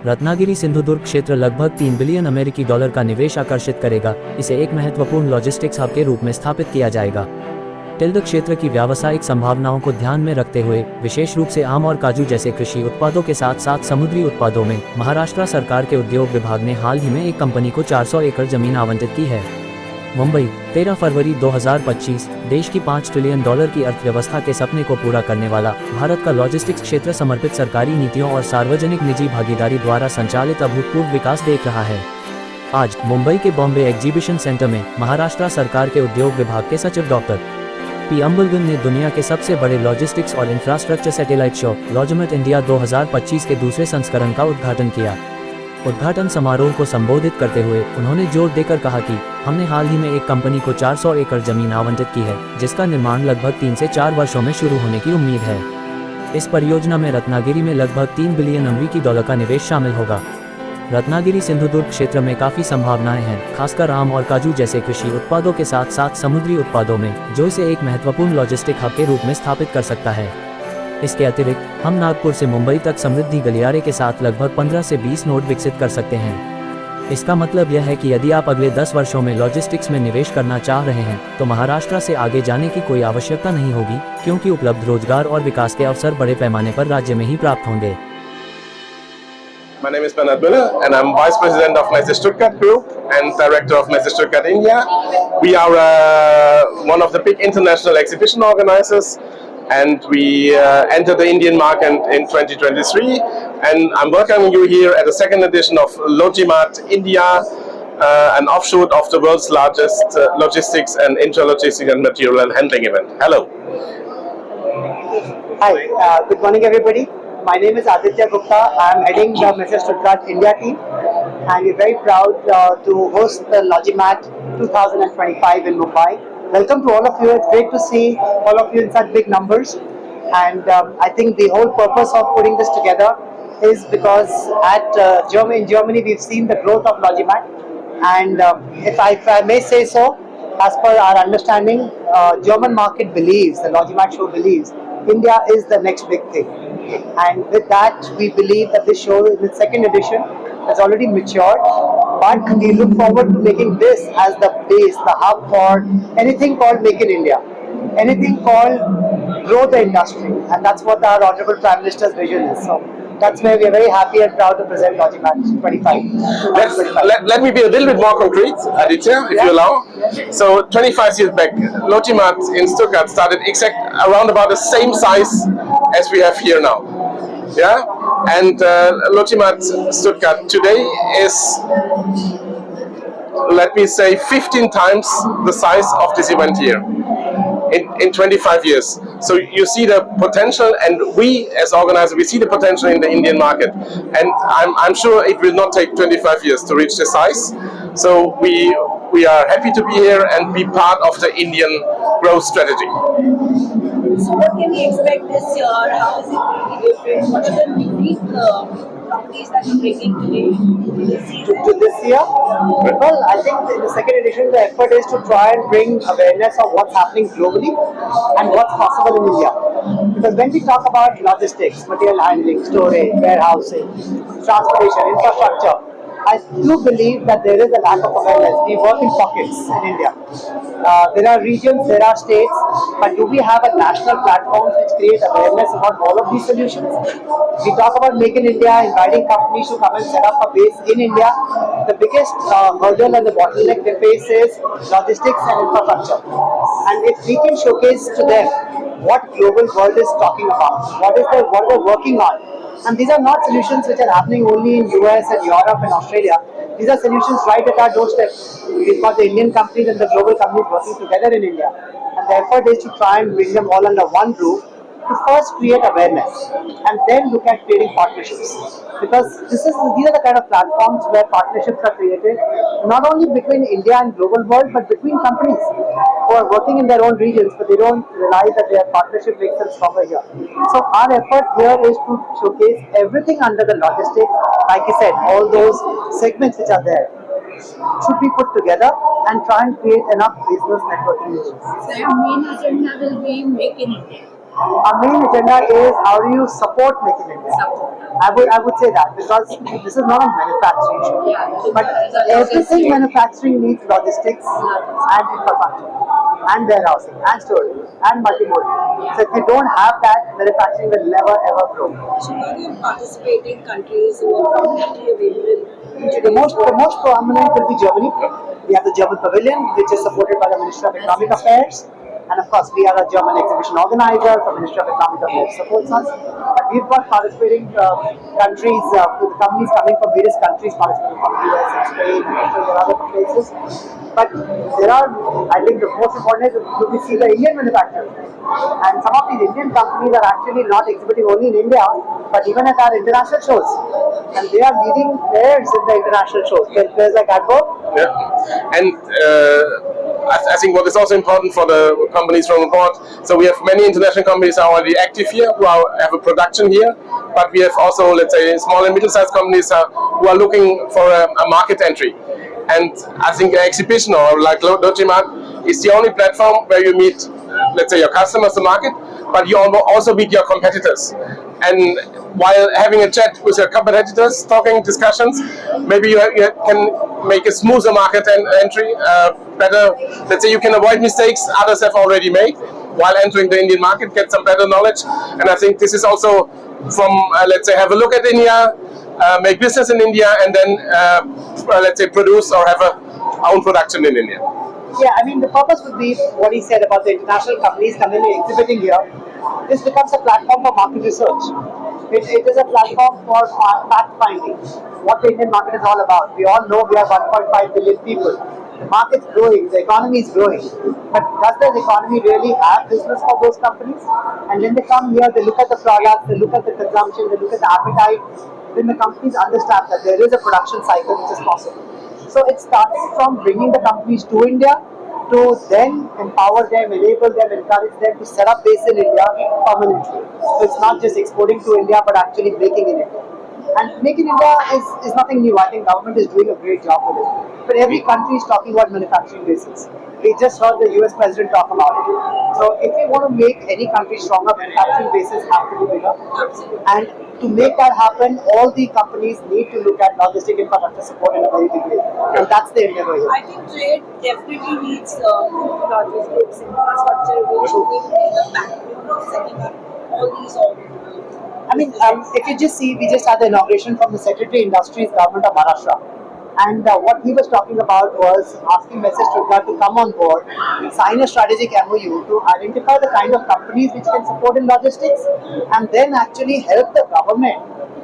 रत्नागिरी सिंधुदुर्ग क्षेत्र लगभग 3 बिलियन अमेरिकी डॉलर का निवेश आकर्षित करेगा। इसे एक महत्वपूर्ण लॉजिस्टिक्स हब के रूप में स्थापित किया जाएगा। टिल्ड क्षेत्र की व्यावसायिक संभावनाओं को ध्यान में रखते हुए विशेष रूप से आम और काजू जैसे कृषि उत्पादों के साथ साथ समुद्री उत्पादों में महाराष्ट्र सरकार के उद्योग विभाग ने हाल ही में एक कंपनी को 400 एकड़ जमीन आवंटित की है। मुंबई 13 फरवरी 2025। देश की 5 ट्रिलियन डॉलर की अर्थव्यवस्था के सपने को पूरा करने वाला भारत का लॉजिस्टिक्स क्षेत्र समर्पित सरकारी नीतियों और सार्वजनिक निजी भागीदारी द्वारा संचालित अभूतपूर्व विकास देख रहा है। आज मुंबई के बॉम्बे एग्जीबिशन सेंटर में महाराष्ट्र सरकार के उद्योग विभाग के सचिव डॉक्टर बलगन ने दुनिया के सबसे बड़े लॉजिस्टिक्स और infrastructure satellite show LogiMAT India 2025 के दूसरे संस्करण का उद्घाटन किया। उद्घाटन समारोह को संबोधित करते हुए उन्होंने जोर देकर कहा कि हमने हाल ही में एक कंपनी को 400 एकड़ जमीन आवंटित की है, जिसका निर्माण लगभग 3 से 4 वर्षों में शुरू होने की उम्मीद है। इस परियोजना में रत्नागिरी में लगभग 3 बिलियन अमेरिकी डॉलर का निवेश शामिल होगा। रत्नागिरी सिंधुदुर्ग क्षेत्र में काफी संभावनाएं हैं, खासकर आम और काजू जैसे कृषि उत्पादों के साथ साथ समुद्री उत्पादों में, जो इसे एक महत्वपूर्ण लॉजिस्टिक हब के रूप में स्थापित कर सकता है। इसके अतिरिक्त हम नागपुर से मुंबई तक समृद्धि गलियारे के साथ लगभग 15 से 20 नोड विकसित कर सकते हैं। इसका मतलब यह है कि यदि आप अगले 10 वर्षों में लॉजिस्टिक्स में निवेश करना चाह रहे हैं तो महाराष्ट्र से आगे जाने की कोई आवश्यकता नहीं होगी, क्योंकि उपलब्ध रोजगार और विकास के अवसर बड़े पैमाने पर राज्य में ही प्राप्त होंगे। My name is Bernard Müller and I'm Vice President of Messe Stuttgart Group and Director of Messe Stuttgart India. We are one of the big international exhibition organizers and we entered the Indian market in 2023 and I'm welcoming you here at the second edition of LogiMAT India, an offshoot of the world's largest logistics and intralogistics and material handling event. Hello. Hi, good morning everybody. My name is Aditya Gupta. I am heading the Messe Stuttgart India team and we're very proud to host the LogiMAT 2025 in Mumbai. Welcome to all of you. It's great to see all of you in such big numbers, and I think the whole purpose of putting this together is because in Germany we've seen the growth of LogiMAT, and if I may say so, as per our understanding, German market believes, the LogiMAT show believes, India is the next big thing. And with that, we believe that this show in its second edition has already matured, but we look forward to making this as the base, the hub for anything called Make in India, anything called grow the industry, and that's what our Honorable Prime Minister's vision is. So that's where we are very happy and proud to present LogiMAT 25. Let me be a little bit more concrete, Aditya, if you allow. Yes. So 25 years back, LogiMAT in Stuttgart started around about the same size as we have here now. Yeah, and LogiMAT Stuttgart today is, let me say, 15 times the size of this event here in 25 years. So you see the potential, and we as organizers, we see the potential in the Indian market, and I'm sure it will not take 25 years to reach the size. So we are happy to be here and be part of the Indian growth strategy. So what can we expect this year? How is it really different? What are the unique companies that you're bringing today to this year? Well, I think in the second edition the effort is to try and bring awareness of what's happening globally and what's possible in India. Because when we talk about logistics, material handling, storage, warehousing, transportation, infrastructure, I do believe that there is a lack of awareness. We work in pockets in India. There are regions, there are states, but do we have a national platform which create awareness about all of these solutions? We talk about Make in India, inviting companies to come and set up a base in India. The biggest hurdle and the bottleneck they face is logistics and infrastructure. And if we can showcase to them what global world is talking about, what they're working on, and these are not solutions which are happening only in US and Europe and Australia. These are solutions right at our doorstep. We've got the Indian companies and the global companies working together in India. And the effort is to try and bring them all under one roof to first create awareness and then look at creating partnerships. Because these are the kind of platforms where partnerships are created, not only between India and global world, but between companies who are working in their own regions, but they don't realize that their partnership makes them stronger here. So our effort here is to showcase everything under the logistics, like I said, all those segments which are there should be put together and try and create enough business networking. So your main agenda will be Make in India. Our main agenda is how do you support Make in India? I would say that because this is not a manufacturing show, but everything manufacturing needs logistics and infrastructure and warehousing and storage and multimodal. So if you don't have that, manufacturing will never ever grow. So are you participating countries who are prominently available? The most prominent will be Germany. We have the German Pavilion, which is supported by the Ministry of Economic Affairs. And of course, we are a German exhibition organizer, the Ministry of Economic Affairs supports us. But we've got participating countries, with companies coming from various countries, participating from the US and Spain and other places. But there are, I think the most important is to see the Indian manufacturers. And some of these Indian companies are actually not exhibiting only in India, but even at our international shows. And they are leading players in the international shows. Players like LogiMAT. Yeah, and I think what is also important for the companies from abroad. So we have many international companies are already active here, who have a production here, but we have also, let's say, small and middle-sized companies who are looking for a market entry. And I think an exhibition or like LogiMAT is the only platform where you meet, let's say, your customers, the market, but you also meet your competitors. And while having a chat with your competitors, talking discussions, maybe you can make a smoother market entry, better. Let's say you can avoid mistakes others have already made while entering the Indian market, get some better knowledge. And I think this is also from, let's say, have a look at India, make business in India, and then let's say produce or have our own production in India. Yeah, I mean the purpose would be what he said about the international companies coming and exhibiting here. This becomes a platform for market research. It is a platform for fact finding. What the Indian market is all about. We all know we have 1.5 billion people. The market's growing, the economy is growing. But does the economy really have business for those companies? And when they come here, they look at the products, they look at the consumption, they look at the appetite. Then the companies understand that there is a production cycle which is possible. So it started from bringing the companies to India to then empower them, enable them, encourage them to set up base in India permanently. So it's not just exporting to India but actually making in India. And Make in India is nothing new. I think government is doing a great job with it. But every country is talking about manufacturing bases. We just heard the US President talk about it. So if we want to make any country stronger, manufacturing bases have to be bigger. And to make that happen, all the companies need to look at logistic infrastructure support in a very big way. And that's the endeavor here. I think trade definitely needs logistics infrastructure, which will be the backbone of setting up all these organizations. I mean, if you just see, we just had the inauguration from the Secretary Industries Government of Maharashtra. And what he was talking about was asking Mrs. Stuttgart to come on board, sign a strategic MOU to identify the kind of companies which can support in logistics, and then actually help the government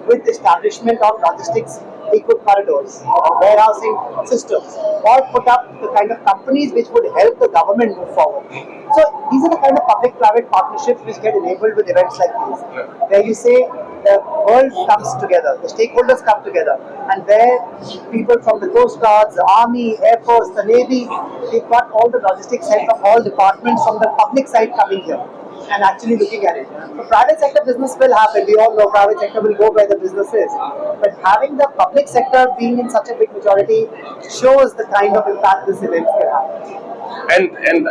with the establishment of logistics equip corridors, warehousing systems, or put up the kind of companies which would help the government move forward. So these are the kind of public-private partnerships which get enabled with events like these, where you say the world comes together, the stakeholders come together, and where people from the Coast Guards, the Army, Air Force, the Navy, they've got all the logistics head from all departments from the public side coming here and actually looking at it. So private sector business will happen. We all know private sector will go where the business is. But having the public sector being in such a big majority shows the kind of impact this event can have. And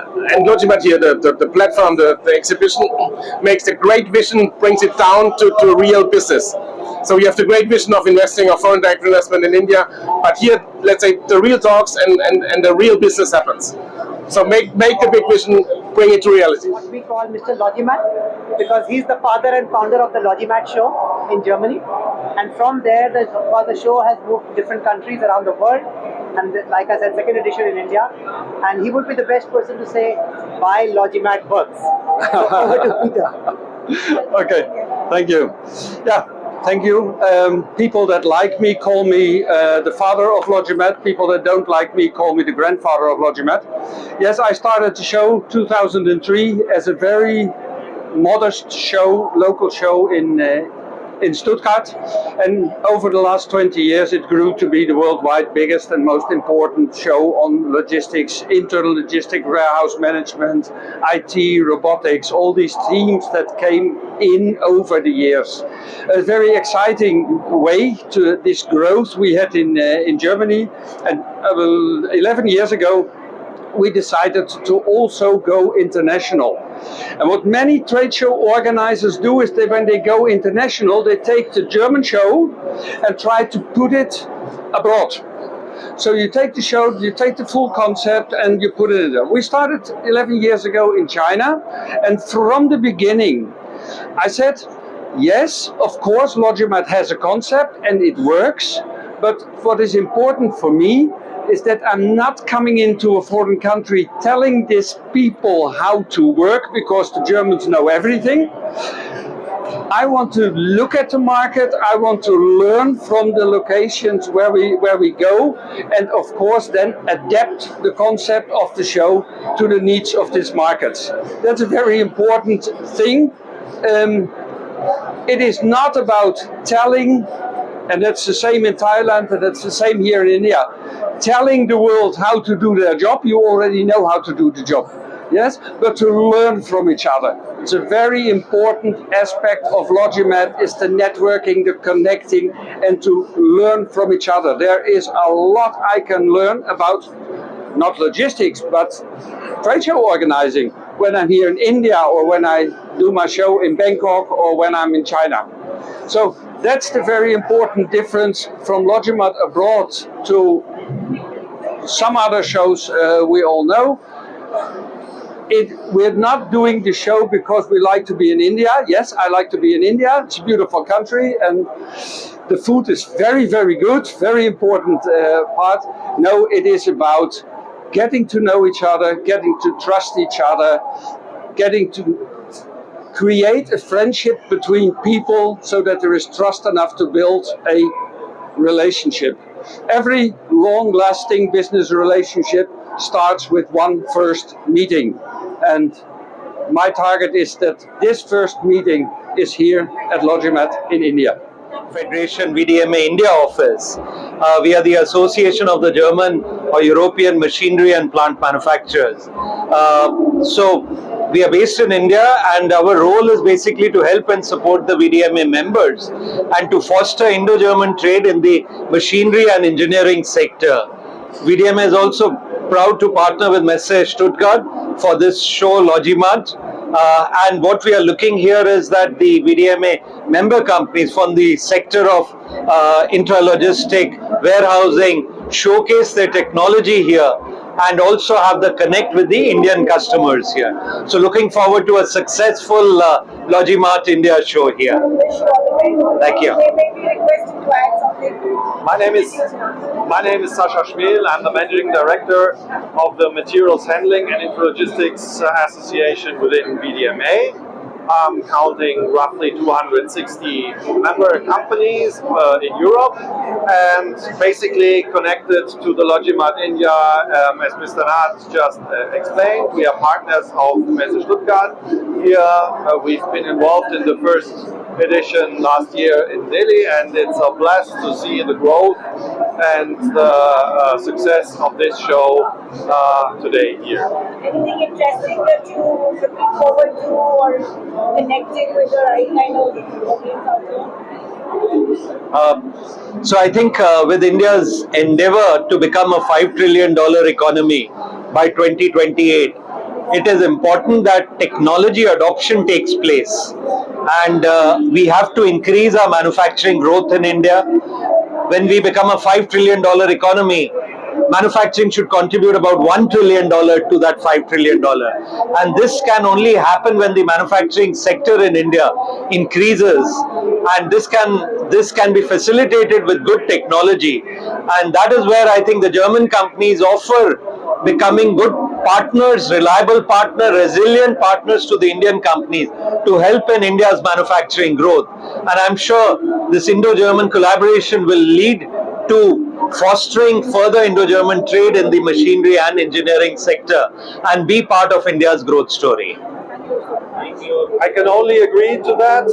LogiMAT here, the platform, the exhibition makes a great vision, brings it down to real business. So we have the great vision of investing or foreign direct investment in India, but here, let's say, the real talks and the real business happens. So make the big vision, bring it to reality. What we call Mr. LogiMAT, because he's the father and founder of the LogiMAT show in Germany. And from there, the show has moved to different countries around the world. And like I said, second edition in India. And he would be the best person to say why LogiMAT works. So over to Peter. Okay, thank you. Yeah. Thank you. People that like me call me the father of LogiMAT. People that don't like me call me the grandfather of LogiMAT. Yes, I started the show 2003 as a very modest show, local show in Stuttgart, and over the last 20 years it grew to be the worldwide biggest and most important show on logistics, inter-logistic warehouse management, IT, robotics, all these themes that came in over the years. A very exciting way to this growth we had in Germany, and 11 years ago we decided to also go international. And what many trade show organizers do is when they go international, they take the German show and try to put it abroad. So you take the show, you take the full concept and you put it in there. We started 11 years ago in China, and from the beginning I said, yes, of course LogiMAT has a concept and it works, but what is important for me is that I'm not coming into a foreign country telling these people how to work, because the Germans know everything. I want to look at the market, I want to learn from the locations where we go, and of course then adapt the concept of the show to the needs of these markets. That's a very important thing. It is not about telling, and that's the same in Thailand, and that's the same here in India, telling the world how to do their job. You already know how to do the job. Yes, but to learn from each other. It's a very important aspect of LogiMAT, is the networking, the connecting, and to learn from each other. There is a lot I can learn about, not logistics, but trade show organizing, when I'm here in India, or when I do my show in Bangkok, or when I'm in China. So that's the very important difference from LogiMAT abroad to some other shows we all know. We're not doing the show because we like to be in India. Yes, I like to be in India. It's a beautiful country and the food is very, very good. Very important part. No, it is about getting to know each other, getting to trust each other, getting to create a friendship between people so that there is trust enough to build a relationship. Every long-lasting business relationship starts with one first meeting. And my target is that this first meeting is here at LogiMAT in India. Federation VDMA India office. We are the Association of the German or European Machinery and Plant Manufacturers. So we are based in India, and our role is basically to help and support the VDMA members and to foster Indo-German trade in the machinery and engineering sector. VDMA is also proud to partner with Messe Stuttgart for this show LogiMAT. And what we are looking here is that the VDMA member companies from the sector of intralogistic, warehousing, showcase their technology here and also have the connect with the Indian customers here. So looking forward to a successful LogiMAT India show here. Thank you. My name is Sascha Schmel. I'm the Managing Director of the Materials Handling and Intralogistics Association within VDMA. Counting roughly 260 member companies in Europe, and basically connected to the LogiMAT India, as Mr. Nath just explained. We are partners of Messe Stuttgart here. We've been involved in the first edition last year in Delhi, and it's a blast to see the growth and the success of this show today here. Anything interesting that you're looking forward to or connecting with the right kind of audience out there? So I think with India's endeavor to become a $5 trillion economy by 2028, it is important that technology adoption takes place, and we have to increase our manufacturing growth in India. When we become a $5 trillion economy, manufacturing should contribute about $1 trillion to that $5 trillion. And this can only happen when the manufacturing sector in India increases, and this can be facilitated with good technology. And that is where I think the German companies offer becoming good partners, reliable partners, resilient partners to the Indian companies to help in India's manufacturing growth. And I'm sure this Indo-German collaboration will lead to fostering further Indo-German trade in the machinery and engineering sector and be part of India's growth story. I can only agree to that.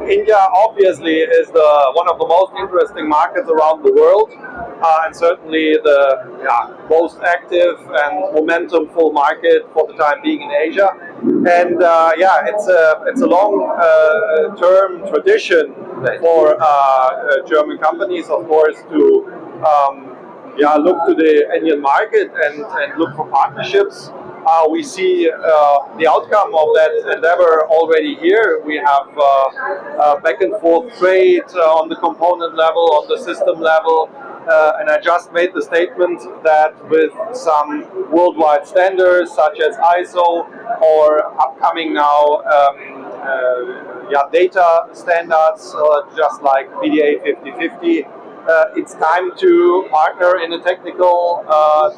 India obviously is one of the most interesting markets around the world, and certainly the most active and momentumful market for the time being in Asia. And it's a long-term tradition for German companies, of course, to look to the Indian market and look for partnerships. We see the outcome of that endeavor already here. We have back and forth trade on the component level, on the system level, and I just made the statement that with some worldwide standards such as ISO or upcoming now data standards, just like PDA 5050, it's time to partner in a technical, a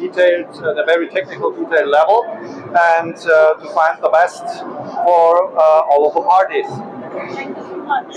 very technical, detailed level, and to find the best for all of the parties. Thank you so much.